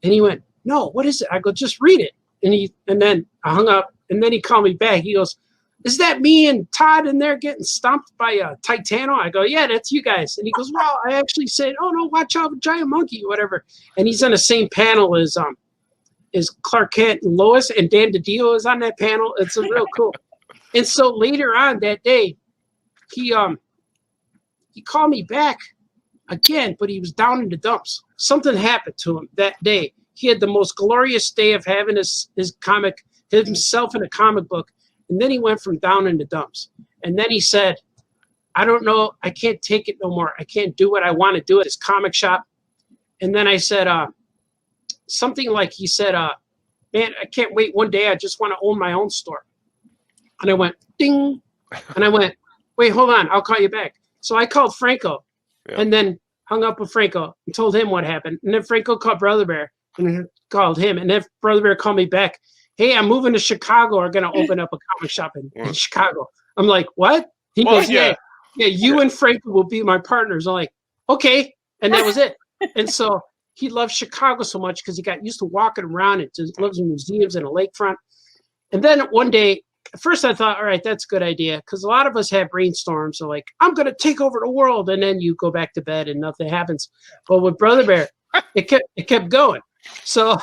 And he went, no, what is it? I go, just read it. And then I hung up, and then he called me back. He goes, is that me and Todd in there getting stomped by Titano? I go, yeah, that's you guys. And he goes, well, I actually said, oh no, watch out, giant monkey, whatever. And he's on the same panel as Clark Kent and Lois, and Dan DiDio is on that panel. It's real cool. And so later on that day, he called me back again, but he was down in the dumps. Something happened to him that day. He had the most glorious day of having his comic, himself in a comic book. And then he went from down in the dumps. And then he said, I don't know, I can't take it no more. I can't do what I want to do at this comic shop. And then I said, something like, he said, man, I can't wait one day. I just want to own my own store. And I went, ding. And I went, wait, hold on. I'll call you back. So I called Franco and then hung up with Franco and told him what happened. And then Franco called Brother Bear and called him. And then Brother Bear called me back. Hey, I'm moving to Chicago. We're going to open up a comic shop in Chicago. I'm like, what? He goes, yeah, you and Franco will be my partners. I'm like, okay. And that was it. And so he loves Chicago so much because he got used to walking around. It just loves museums and a lakefront. And then one day, at first I thought, all right, that's a good idea, because a lot of us have brainstorms. So like, I'm going to take over the world. And then you go back to bed and nothing happens. But with Brother Bear, it kept going. So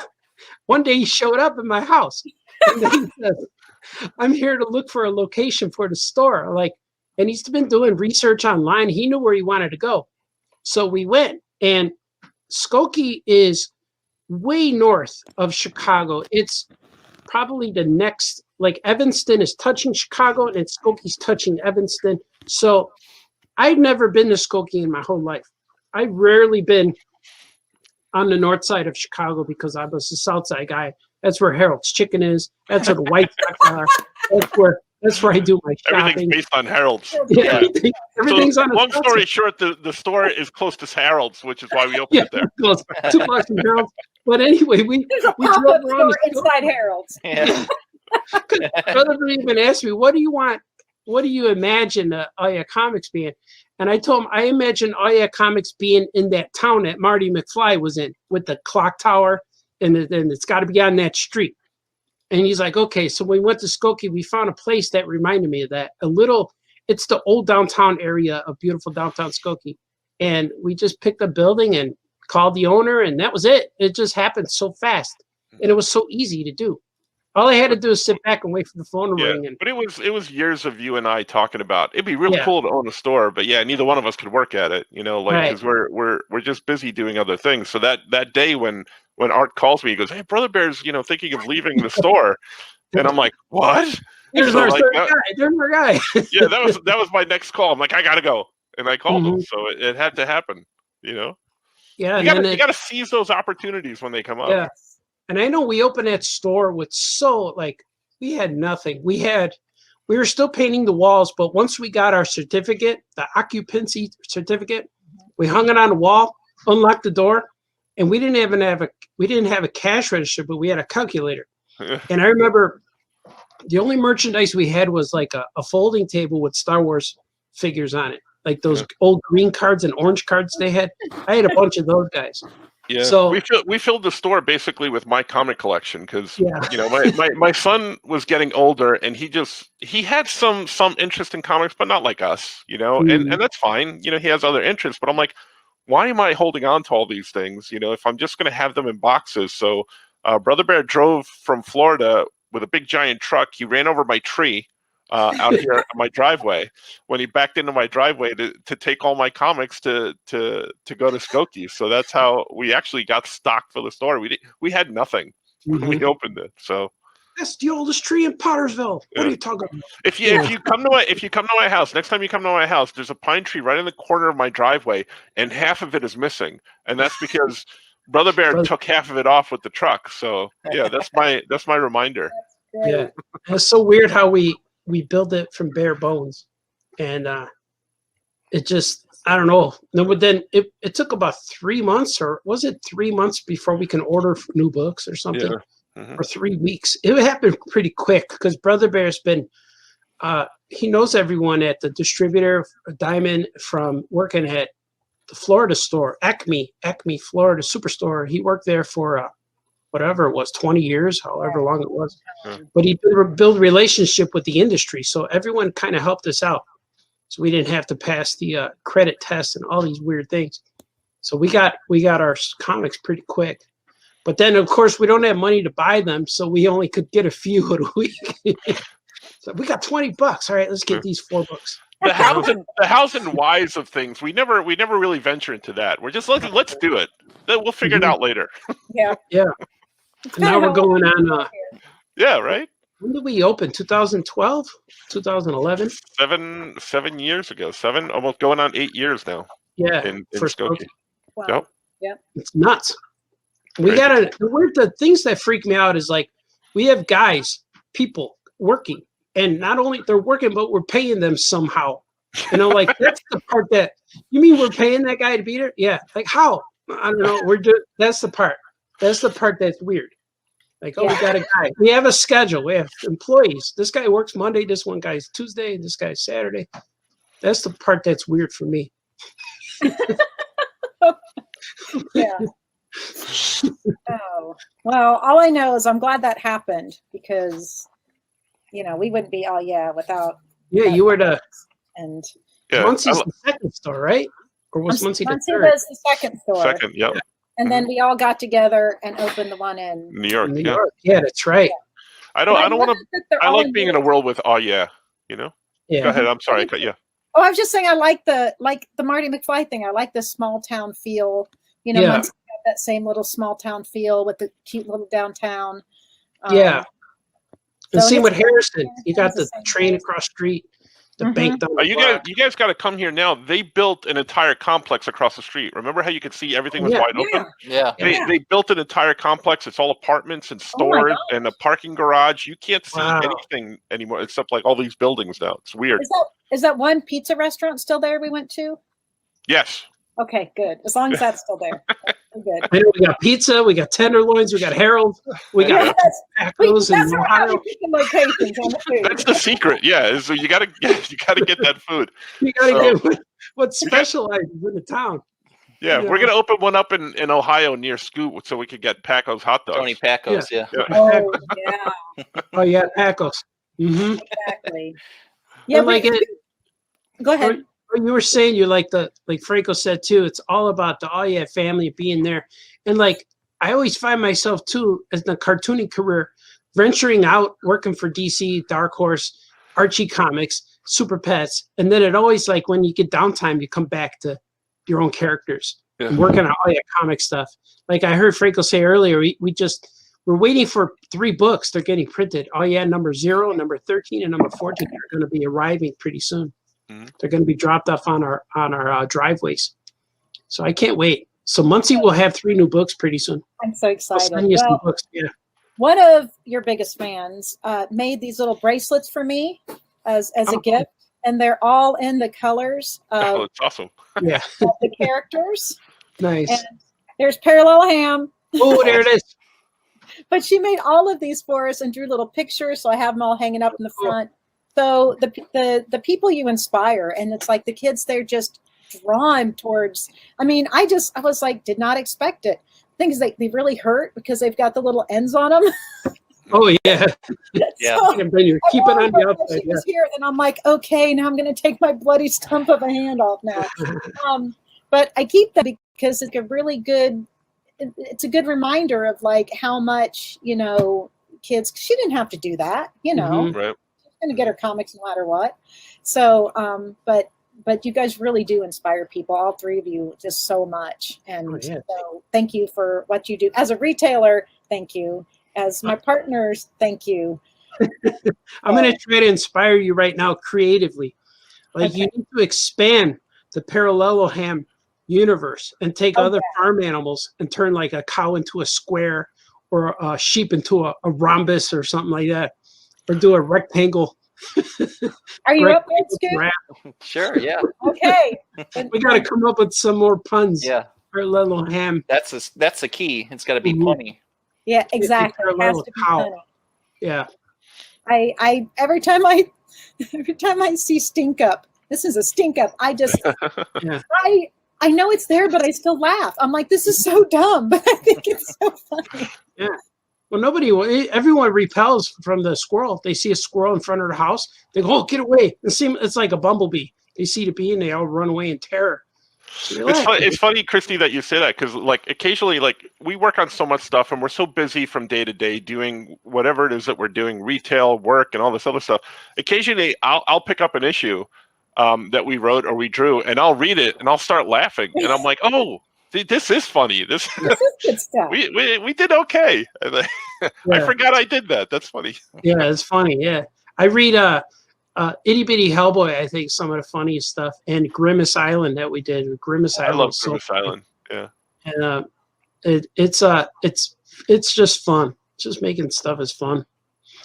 one day he showed up in my house. And then he says, I'm here to look for a location for the store. And he's been doing research online. He knew where he wanted to go. So we went. And Skokie is way north of Chicago. It's probably the next, like Evanston is touching Chicago and Skokie's touching Evanston. So I've never been to Skokie in my whole life. I've rarely been on the north side of Chicago because I was a south side guy. That's where Harold's Chicken is. That's where the White Sox are. That's where I do my shopping. Everything's based on Harold's. Yeah, everything's so, on. Long story short, the store is close to Harold's, which is why we opened it there. Close, 2 blocks from Harold's. But anyway, we There's a we pop-up drove around store inside Harold's. Yeah. Brother even asked me, "What do you want? What do you imagine Oh Yeah Comics being?" And I told him I imagine Oh Yeah Comics being in that town that Marty McFly was in, with the clock tower, and it's got to be on that street. And he's like, "Okay." So when we went to Skokie, we found a place that reminded me of that. It's the old downtown area of beautiful downtown Skokie, and we just picked a building and called the owner, and that was it. It just happened so fast, and it was so easy to do. All I had to do is sit back and wait for the phone to ring. And but it was years of you and I talking about it'd be real cool to own a store, but neither one of us could work at it, because we're just busy doing other things. So that day when Art calls me, he goes, "Hey, Brother Bear's thinking of leaving the store," and I'm like, "What?" There's our guy. There's our guy. Yeah, that was my next call. I'm like, "I gotta go," and I called him, so it had to happen. Yeah, you gotta seize those opportunities when they come up. Yeah. And I know we opened that store with we had nothing. We were still painting the walls, but once we got our certificate, the occupancy certificate, we hung it on the wall, unlocked the door, and we didn't have a cash register, but we had a calculator. And I remember the only merchandise we had was like a folding table with Star Wars figures on it, like those old green cards and orange cards they had. I had a bunch of those guys. Yeah, so we filled the store basically with my comic collection because my son was getting older and he had some interest in comics, but not like us, and that's fine. He has other interests, but I'm like, why am I holding on to all these things? If I'm just going to have them in boxes. So Brother Bear drove from Florida with a big giant truck. He ran over my tree out here on my driveway when he backed into my driveway to take all my comics to go to Skokie. So that's how we actually got stock for the store. We had nothing when we opened it. So that's the oldest tree in Pottersville. What are you talking about? If you come to my house, next time you come to my house, there's a pine tree right in the corner of my driveway, and half of it is missing, and that's because Brother Bear took half of it off with the truck. So that's my reminder. Yeah, it's so weird how we built it from bare bones, and it just, I don't know. No, but then it took about 3 months, or was it 3 months before we can order new books or something, or 3 weeks. It happened pretty quick because Brother Bear's been, he knows everyone at the distributor, Diamond, from working at the Florida store, Acme Florida Superstore. He worked there for whatever it was, 20 years, however long it was. But he built a relationship with the industry. So everyone kind of helped us out. So we didn't have to pass the credit test and all these weird things. So we got our comics pretty quick. But then, of course, we don't have money to buy them. So we only could get a few a week. So we got $20. All right, let's get these 4 books. The hows and whys of things, we never really venture into that. We're just let's do it. We'll figure it out later. Yeah. Now we're going on. Yeah, right. When did we open? 2012, 2011. 7 years ago. 7, almost going on 8 years now. Yeah, in Skokie. Wow. Yep. It's nuts. We got the things that freak me out is like we have people working, and not only they're working, but we're paying them somehow. Like that's the part that you mean we're paying that guy to be there? Yeah, like how? I don't know. That's the part. That's the part that's weird. Like, we got a guy. We have a schedule. We have employees. This guy works Monday. This one guy's Tuesday. This guy's Saturday. That's the part that's weird for me. Yeah. Oh, well, all I know is I'm glad that happened because, we wouldn't be without. Yeah, you were the. And Muncie's the second store, right? Or was Muncie the third? was the second store. Second, yep. And then we all got together and opened the one in New York. Yeah, that's right. I don't want to. I like being in a world with Yeah. Go ahead. I'm sorry. I cut you. Oh, I was just saying I like the Marty McFly thing. I like the small town feel. Muncie got that same little small town feel with the cute little downtown. And same with Harrison. You got the train across the street. the bank down the You block. guys got to come here now. They built an entire complex across the street. Remember how you could see everything was wide open? Yeah. They built an entire complex. It's all apartments and stores and a parking garage. You can't see anything anymore except like all these buildings now. It's weird. Is that one pizza restaurant still there we went to? Yes. Okay, good. As long as that's still there. We're good. I know we got pizza, we got tenderloins, we got Harold, we got tacos That's in how Ohio. we pick the locations on the food. That's the secret. Yeah, so you gotta get that food. You gotta get what specializes in the town. Yeah, we're gonna open one up in Ohio near Scoot so we could get Paco's hot dogs. Tony Pacos, yeah. Oh yeah, Oh yeah, tacos. Mm-hmm. exactly. Yeah, But like go ahead. you were saying, you like Franco said too, it's all about the family being there. And like I always find myself too, as the cartooning career, venturing out, working for DC, Dark Horse, Archie Comics, Super Pets, and then it always, like, when you get downtime, you come back to your own characters and working on all your comic stuff. Like I heard Franco say earlier, we're waiting for 3 books. They're getting printed. number 0, number 13, and number 14 are going to be arriving pretty soon. Mm-hmm. They're going to be dropped off on our driveways. So I can't wait. So Muncie will have 3 new books pretty soon. I'm so excited. I'll send you some books. Yeah. One of your biggest fans made these little bracelets for me as a gift, and they're all in the colors of that's awesome. Yeah. the characters. Nice. And there's Parallel Ham. Oh, there it is. But she made all of these for us and drew little pictures, so I have them all hanging up in the front. So the people you inspire, and it's like the kids, they're just drawn towards. I mean, I was like, did not expect it. Things they really hurt because they've got the little ends on them. Oh yeah. Yeah. So, And then you keep it on the outside. she was here, and I'm like, okay, now I'm going to take my bloody stump of a hand off now. But I keep that because it's a really good. It's a good reminder of like how much kids. She didn't have to do that, Mhm. Right. She's going to get her comics no matter what. So, but you guys really do inspire people, all 3 of you, just so much. And so thank you for what you do as a retailer. Thank you. As my partners, thank you. I'm going to try to inspire you right now creatively. Like you need to expand the Parallelogram universe and take other farm animals and turn like a cow into a square or a sheep into a rhombus or something like that, or do a rectangle. Are you up there, Scoot? Sure, yeah. Okay. We got to come up with some more puns. Yeah. Parallelogram. That's the key. It's got to be Mhm. funny. Yeah, exactly. It has to be Cow. funny. Yeah. I every time I see Stink Up, this is a Stink Up. I just Yeah. I know it's there, but I still laugh. I'm like, this is so dumb, but I think it's so funny. Yeah. Well, everyone repels from the squirrel. They see a squirrel in front of the house. They go, oh, get away. It's like a bumblebee. They see the bee and they all run away in terror. So It's funny, Christy, that you say that because, like, occasionally, like, we work on so much stuff and we're so busy from day to day doing whatever it is that we're doing, retail, work, and all this other stuff. Occasionally, I'll pick up an issue that we wrote or we drew, and I'll read it and I'll start laughing, and I'm like, oh, this is funny. This is good stuff. we did okay. I forgot I did that. That's funny. Yeah, it's funny. Yeah, I read Itty Bitty Hellboy. I think some of the funniest stuff, and Grimace Island that we did. Grimace Island. I love Grimace Island. Yeah, and it's just fun. Just making stuff is fun.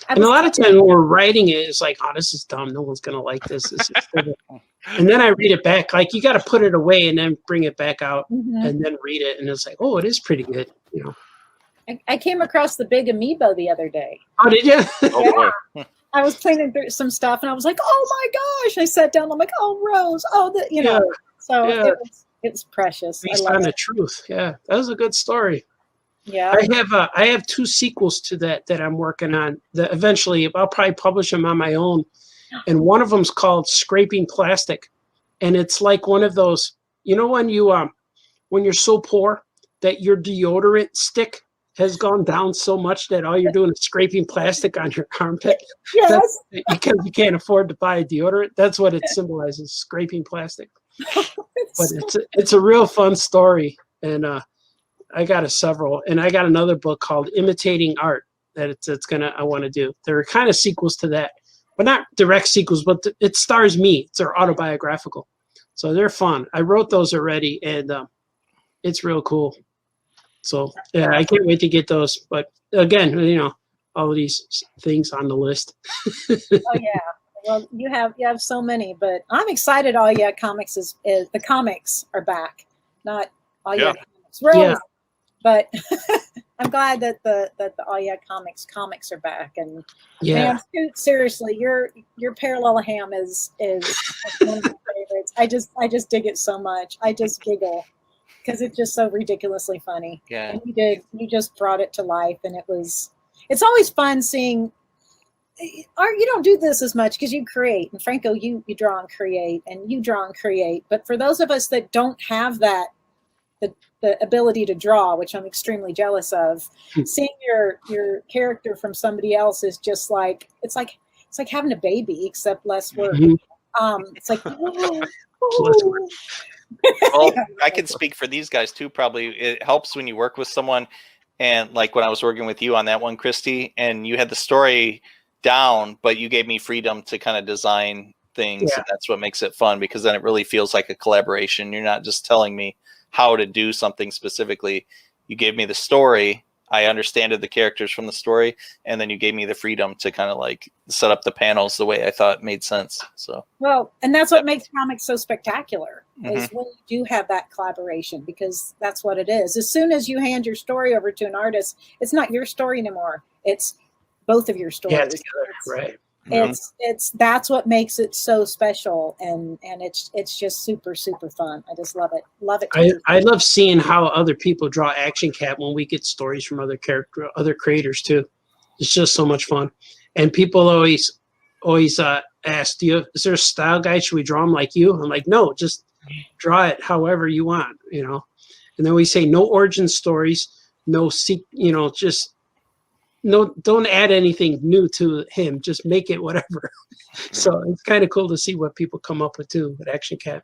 And a lot of times when we're writing it, it's like, oh, this is dumb. No one's gonna like this. This is stupid. And then I read it back. Like you got to put it away and then bring it back out and then read it, and it's like, oh, it is pretty good. I came across the big amiibo the other day. Oh, did you? Oh, boy. I was cleaning through some stuff and I was like, oh my gosh. I sat down. I'm like, oh, Rose. Oh, So it was precious. Based on the truth. Yeah, that was a good story. Yeah. I have 2 sequels to that I'm working on. That eventually I'll probably publish them on my own. And one of them's called Scraping Plastic, and it's like one of those. When you're so poor that your deodorant stick has gone down so much that all you're doing is scraping plastic on your armpit. Yes. Because you can't afford to buy a deodorant. That's what it symbolizes, scraping plastic. But it's a real fun story. And I got several. And I got another book called Imitating Art that I want to do. They're kind of sequels to that. but not direct sequels, but it stars me. It's their autobiographical. So they're fun. I wrote those already, and it's real cool. So yeah, I can't wait to get those. But again, all of these things on the list. Oh yeah. Well, you have so many, but I'm excited. All Yeah Comics is the comics are back, not All Yeah Comics. Really, but I'm glad that the All Yeah comics are back. And man, seriously, your Parallel Ham is one of my favorites. I just dig it so much. I just giggle because it's just so ridiculously funny. Yeah, and you just brought it to life, and it's always fun seeing. Art, you don't do this as much because you create, and Franco, you draw and create, and you draw and create. But for those of us that don't have that, the ability to draw, which I'm extremely jealous of, seeing your character from somebody else is just like it's like having a baby, except less work. It's like Less work. Well, I can speak for these guys too. Probably it helps when you work with someone, and like when I was working with you on that one, Christy, and you had the story down, but you gave me freedom to kind of design things. And that's what makes it fun, because then it really feels like a collaboration. You're not just telling me how to do something specifically. You gave me the story. I understood the characters from the story, and then you gave me the freedom to kind of like set up the panels the way I thought made sense. So well, and that's what makes comics so spectacular is when you do have that collaboration, because that's what it is. As soon as you hand your story over to an artist, it's not your story anymore. It's both of your stories. Yeah, together, right. It's that's what makes it so special, and it's just super fun. I just love it. I love seeing how other people draw Action Cat when we get stories from other creators too. It's just so much fun, and people always ask, is there a style guide? Should we draw them like you? I'm like, no, just draw it however you want, And then we say no origin stories, just. No, don't add anything new to him. Just make it whatever. So it's kind of cool to see what people come up with too with Action Cat.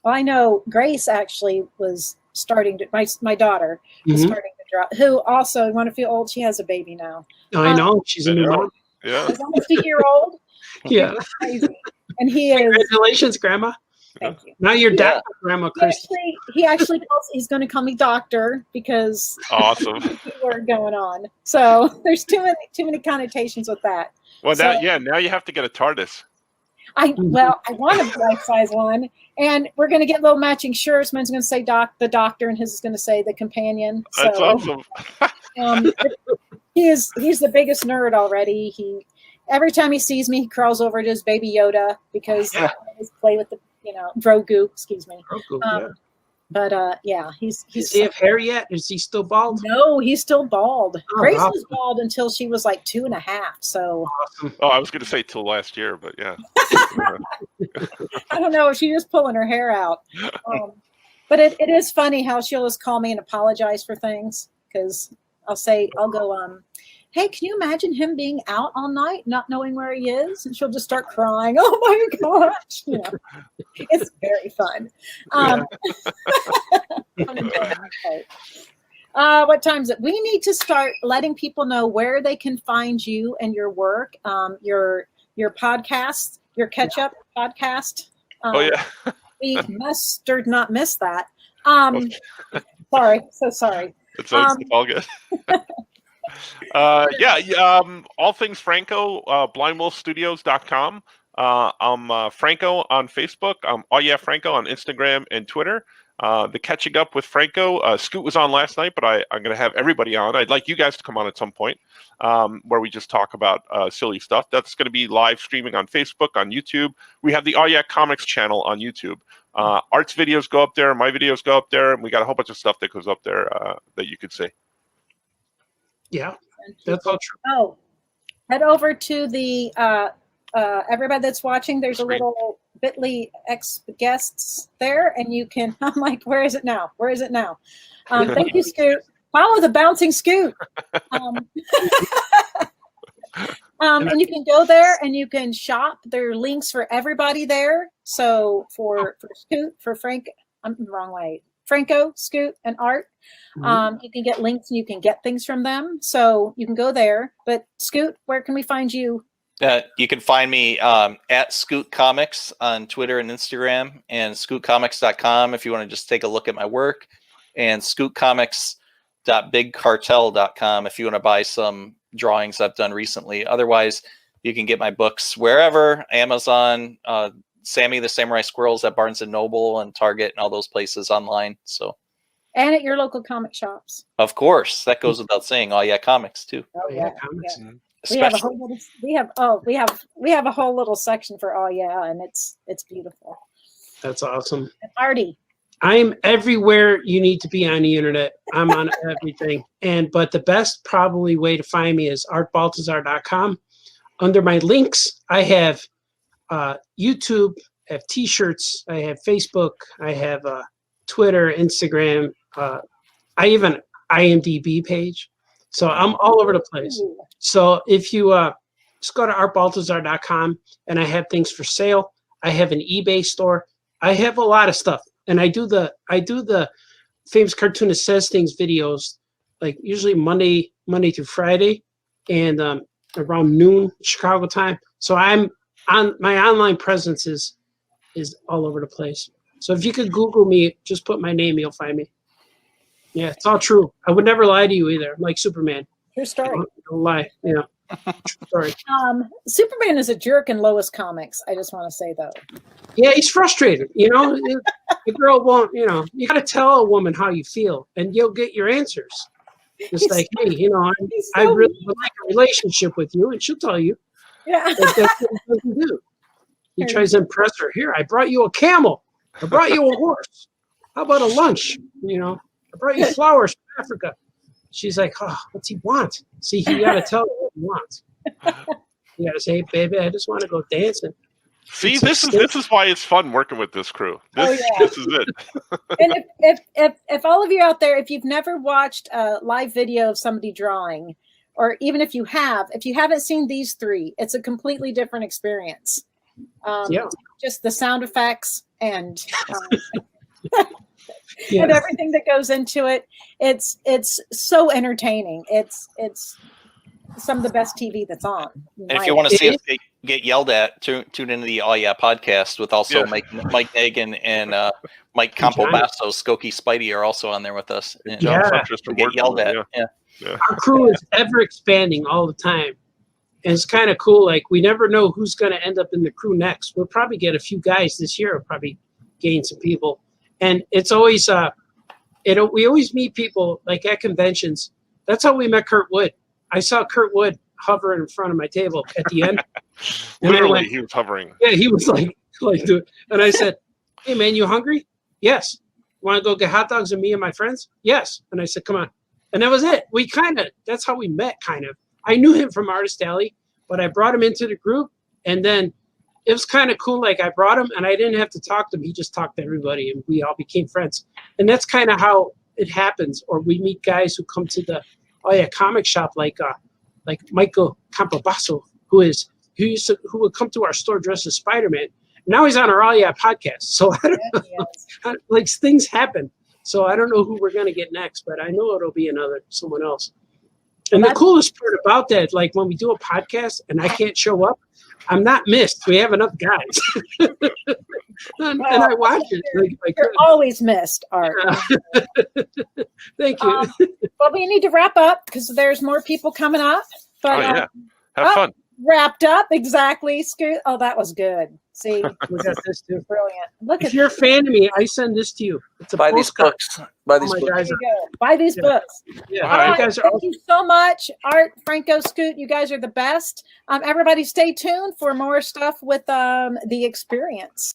Well, I know Grace actually was starting to. My daughter was starting to draw. Who also, you want to feel old? She has a baby now. I know she's a new mom. Yeah, he's almost a year old. Yeah, crazy. And he is. Congratulations, Grandma. Thank you. Now you're Dr. Grandma Chris. He actually calls, he's going to call me doctor because awesome. We're going on. So there's too many connotations with that. Well, now you have to get a TARDIS. I want a life size one, and we're going to get little matching shirts. Mine's going to say the doctor, and his is going to say the companion. So, that's awesome. he's the biggest nerd already. Every time he sees me, he crawls over to his baby Yoda because I always play with the Grogu. Excuse me. Grogu, But he's. Does he have hair yet? Is he still bald? No, he's still bald. Oh, Grace wow. was bald until she was like 2.5. So. Awesome. Oh, I was going to say till last year, but yeah. I don't know if she's just pulling her hair out. But it is funny how she'll just call me and apologize for things, because I'll go, hey, can you imagine him being out all night, not knowing where he is? And she'll just start crying. Oh my gosh. It's very fun. What time is it? We need to start letting people know where they can find you and your work, your podcast, your catch-up podcast. Oh, yeah. We must not miss that. Sorry. It's all good. All things Franco, blindwolfstudios.com. I'm Franco on Facebook. Franco on Instagram and Twitter. The Catching Up with Franco. Scoot was on last night, but I'm going to have everybody on. I'd like you guys to come on at some point, where we just talk about silly stuff. That's going to be live streaming on Facebook, on YouTube. We have the All Yeah Comics channel on YouTube. Art's videos go up there. My videos go up there. And we got a whole bunch of stuff that goes up there that you could see. Yeah, that's all true. Oh, head over to the everybody that's watching. There's a little bit.ly X guests there, and you can. I'm like, where is it now? Thank you, Scoot. Follow the bouncing Scoot. And you can go there and you can shop. There are links for everybody there. So for Scoot, for Frank, I'm the wrong way. Franco, Scoot, and Art. You can get links and you can get things from them. So you can go there. But Scoot, where can we find you? You can find me at Scoot Comics on Twitter and Instagram, and scootcomics.com if you want to just take a look at my work, and scootcomics.bigcartel.com if you want to buy some drawings I've done recently. Otherwise, you can get my books wherever, Amazon, Sammy the Samurai Squirrels at Barnes & Noble and Target and all those places online. So, And at your local comic shops. of course, that goes without saying. Oh yeah, comics too. Oh Yeah, yeah. comics. Yeah. Especially. We have a whole little section for and it's beautiful. That's awesome. Artie. I'm everywhere you need to be on the internet. I'm on everything. But the best probably way to find me is artbaltazar.com. Under my links, I have YouTube, I have t-shirts, I have Facebook, I have Twitter, Instagram, I even IMDb page. So I'm all over the place. Ooh. So if you just go to artbaltazar.com, and I have things for sale. I have an eBay store. I have a lot of stuff. And I do the Famous Cartoonist Says Things videos, like usually Monday through Friday, and around noon Chicago time. So I'm on my online presence is all over the place. So if you could Google me, just put my name, you'll find me. Yeah, it's all true. I would never lie to you either. I'm like Superman. True story. Don't lie. Yeah. True story. Superman is a jerk in Lois Comics. I just want to say though. Yeah, he's frustrated. The girl won't. You got to tell a woman how you feel, and you'll get your answers. It's like, hey, I really would like a relationship with you, and she'll tell you. Yeah. That's what he doesn't do. He tries to impress her. Here, I brought you a camel. I brought you a horse. How about a lunch? I brought you flowers from Africa. She's like, oh, what's he want? See, you got to tell her what he wants. You got to say, hey, baby, I just want to go dancing. See, this is why it's fun working with this crew. This is it. And if all of you out there, if you've never watched a live video of somebody drawing, or even if you haven't seen these three, it's a completely different experience. Just the sound effects and and everything that goes into it. It's so entertaining. It's some of the best TV that's on. And if you want to see us get yelled at, tune into the Oh Yeah podcast with also Mike Nagan and Mike Campobasso. Skokie Spidey are also on there with us. And get yelled at. Yeah. Our crew is ever expanding all the time. And it's kind of cool. Like, we never know who's going to end up in the crew next. We'll probably get a few guys this year. We'll probably gain some people. And it's always, we always meet people like at conventions. That's how we met Kurt Wood. I saw Kurt Wood hover in front of my table at the end. Literally, he was hovering. Yeah, he was like, dude. And I said, hey, man, you hungry? Yes. Want to go get hot dogs and me and my friends? Yes. And I said, come on. And that was it. That's how we met, kind of. I knew him from Artist Alley, but I brought him into the group. And then it was kind of cool. Like, I brought him and I didn't have to talk to him. He just talked to everybody and we all became friends. And that's kind of how it happens. Or we meet guys who come to the comic shop, like Michael Campobasso, who would come to our store dressed as Spider-Man. Now he's on our Oh Yeah podcast. So I don't know. Like, things happen. So I don't know who we're gonna get next, but I know it'll be someone else. And the coolest part about that, like when we do a podcast and I can't show up, I'm not missed. We have enough guys. and I watch it. You're always missed, Art. Thank you. Well, we need to wrap up because there's more people coming up. But, have fun. Wrapped up, exactly. Oh, that was good. See, we got this too. Brilliant. Look, if you're a fan of me, I send this to you. It's a buy these books. Buy these books. Buy these books. Yeah. All right. Thank you so much, Art, Franco, Scoot. You guys are the best. Everybody, stay tuned for more stuff with the experience.